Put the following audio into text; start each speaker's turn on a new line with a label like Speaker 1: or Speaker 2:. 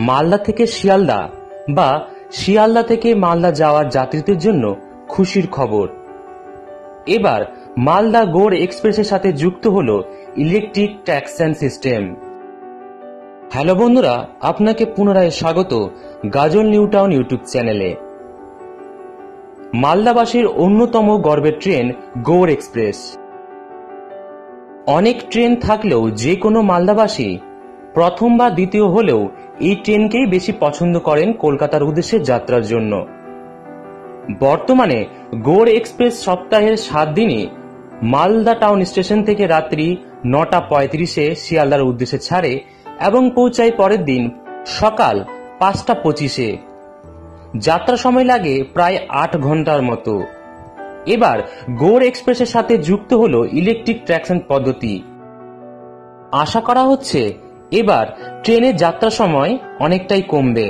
Speaker 1: মালদা থেকে শিয়ালদা বা শিয়ালদা থেকে মালদা যাওয়ার যাত্রীদের জন্য খুশির খবর। এবার মালদা গৌড় এক্সপ্রেসের সাথে যুক্ত হলো ইলেকট্রিক ট্রাকশন সিস্টেম। হ্যালো বন্ধুরা, আপনাকে পুনরায় স্বাগত গাজল নিউ টাউন ইউটিউব চ্যানেলে। মালদাবাসীর অন্যতম গর্বের ট্রেন গৌড় এক্সপ্রেস। অনেক ট্রেন থাকলেও যে কোনো মালদাবাসী প্রথম বা দ্বিতীয় হলেও এই ট্রেনকেই বেশি পছন্দ করেন কলকাতার উদ্দেশ্যে যাত্রার জন্য। বর্তমানে গৌড় এক্সপ্রেস সপ্তাহের 7 দিনই মালদা টাউন স্টেশন থেকে রাত্রি 9:35-এ শিয়ালদার উদ্দেশ্যে ছাড়ে এবং পৌঁছায় পরের দিন সকাল 5:25-এ। যাত্রা সময় লাগে প্রায় 8 ঘন্টার মতো। এবার গৌড় এক্সপ্রেসের সাথে যুক্ত হলো ইলেকট্রিক ট্রাকশন পদ্ধতি। আশা করা হচ্ছে এবার ট্রেনের যাত্রা সময় অনেকটাই কমবে।